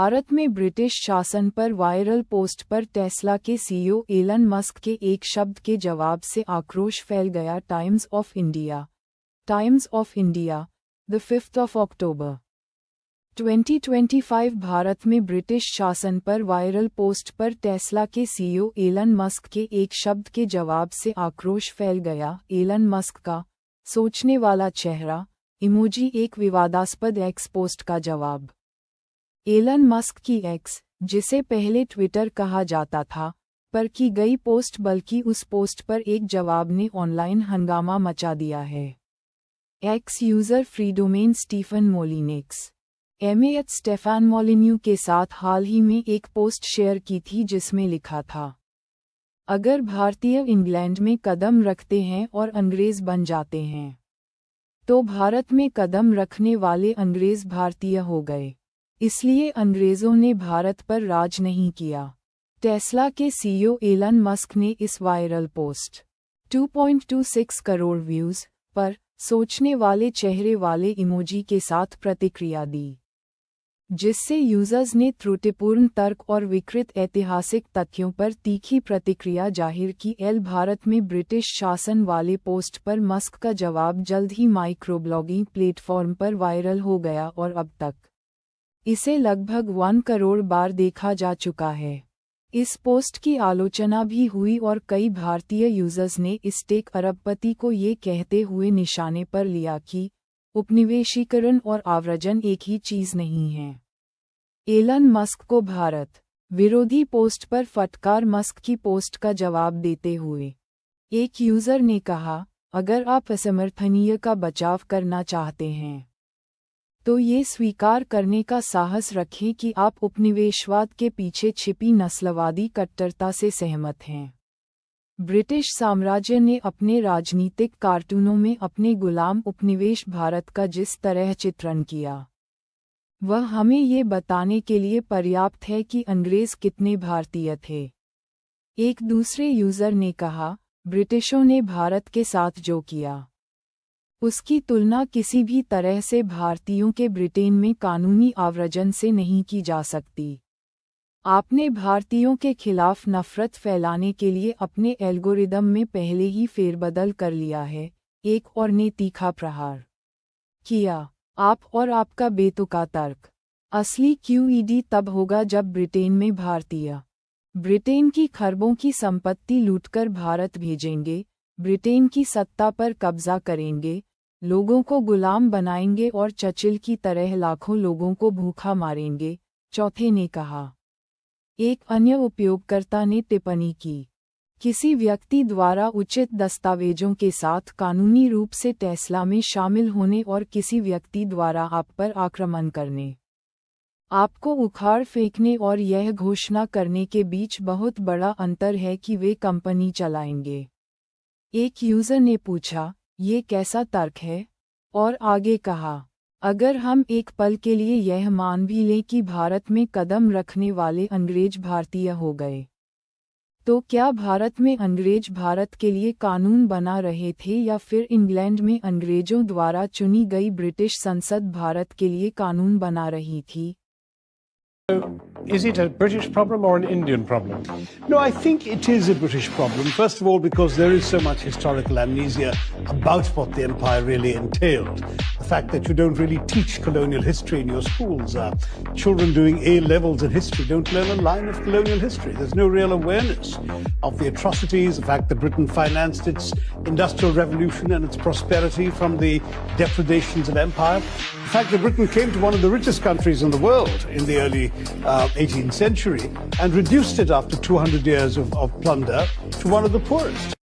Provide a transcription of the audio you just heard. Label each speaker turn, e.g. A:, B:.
A: भारत में ब्रिटिश शासन पर वायरल पोस्ट पर टेस्ला के सीईओ एलन मस्क के एक शब्द के जवाब से आक्रोश फैल गया। टाइम्स ऑफ इंडिया, द 5 अक्टूबर 2025। भारत में ब्रिटिश शासन पर वायरल पोस्ट पर टेस्ला के सीईओ एलन मस्क के एक शब्द के जवाब से आक्रोश फैल गया। एलन मस्क का सोचने वाला चेहरा इमोजी एक विवादास्पद एक्स पोस्ट का जवाब। एलन मस्क की एक्स, जिसे पहले ट्विटर कहा जाता था, पर की गई पोस्ट बल्कि उस पोस्ट पर एक जवाब ने ऑनलाइन हंगामा मचा दिया है। X user Freedomain Stephen Molyneux Stefan Molyneux के साथ हाल ही में एक पोस्ट शेयर की थी जिसमें लिखा था, अगर भारतीय इंग्लैंड में कदम रखते हैं और अंग्रेज बन जाते हैं तो भारत में कदम रखने वाले अंग्रेज भारतीय हो गए, इसलिए अंग्रेजों ने भारत पर राज नहीं किया। टेस्ला के सीईओ एलन मस्क ने इस वायरल पोस्ट 2.26 करोड़ व्यूज पर सोचने वाले चेहरे वाले इमोजी के साथ प्रतिक्रिया दी, जिससे यूजर्स ने त्रुटिपूर्ण तर्क और विकृत ऐतिहासिक तथ्यों पर तीखी प्रतिक्रिया जाहिर की। भारत में ब्रिटिश शासन वाले पोस्ट पर मस्क का जवाब जल्द ही माइक्रोब्लॉगिंग प्लेटफॉर्म पर वायरल हो गया और अब तक इसे लगभग 1 करोड़ बार देखा जा चुका है। इस पोस्ट की आलोचना भी हुई और कई भारतीय यूजर्स ने इस टेक अरबपति को ये कहते हुए निशाने पर लिया कि उपनिवेशीकरण और आव्रजन एक ही चीज नहीं है। एलन मस्क को भारत विरोधी पोस्ट पर फटकार। मस्क की पोस्ट का जवाब देते हुए एक यूजर ने कहा, अगर आप असमर्थनीय का बचाव करना चाहते हैं तो ये स्वीकार करने का साहस रखें कि आप उपनिवेशवाद के पीछे छिपी नस्लवादी कट्टरता से सहमत हैं। ब्रिटिश साम्राज्य ने अपने राजनीतिक कार्टूनों में अपने गुलाम उपनिवेश भारत का जिस तरह चित्रण किया, वह हमें ये बताने के लिए पर्याप्त है कि अंग्रेज कितने भारतीय थे। एक दूसरे यूजर ने कहा, ब्रिटिशों ने भारत के साथ जो किया उसकी तुलना किसी भी तरह से भारतीयों के ब्रिटेन में कानूनी आव्रजन से नहीं की जा सकती। आपने भारतीयों के खिलाफ नफरत फैलाने के लिए अपने एल्गोरिदम में पहले ही फेरबदल कर लिया है। एक और ने तीखा प्रहार किया, आप और आपका बेतुका तर्क। असली QED तब होगा जब ब्रिटेन में भारतीय ब्रिटेन की खरबों की संपत्ति लूटकर भारत भेजेंगे, ब्रिटेन की सत्ता पर कब्जा करेंगे, लोगों को गुलाम बनाएंगे और चर्चिल की तरह लाखों लोगों को भूखा मारेंगे, चौथे ने कहा। एक अन्य उपयोगकर्ता ने टिप्पणी की, किसी व्यक्ति द्वारा उचित दस्तावेजों के साथ कानूनी रूप से टेस्ला में शामिल होने और किसी व्यक्ति द्वारा आप पर आक्रमण करने, आपको उखाड़ फेंकने और यह घोषणा करने के बीच बहुत बड़ा अंतर है कि वे कंपनी चलाएंगे। एक यूजर ने पूछा, ये कैसा तर्क है? और आगे कहा, अगर हम एक पल के लिए यह मान भी लें कि भारत में कदम रखने वाले अंग्रेज भारतीय हो गए, तो क्या भारत में अंग्रेज भारत के लिए कानून बना रहे थे या फिर इंग्लैंड में अंग्रेजों द्वारा चुनी गई ब्रिटिश संसद भारत के लिए कानून बना रही थी?
B: Is it a British problem or an Indian problem?
C: No, I think it is a British problem. First of all, because there is so much historical amnesia about what the empire really entailed. The fact that you don't really teach colonial history in your schools. Children doing A levels in history don't learn a line of colonial history. There's no real awareness of the atrocities, the fact that Britain financed its industrial revolution and its prosperity from the depredations of empire. The fact that Britain came to one of the richest countries in the world in the early 18th century and reduced it after 200 years of plunder to one of the poorest.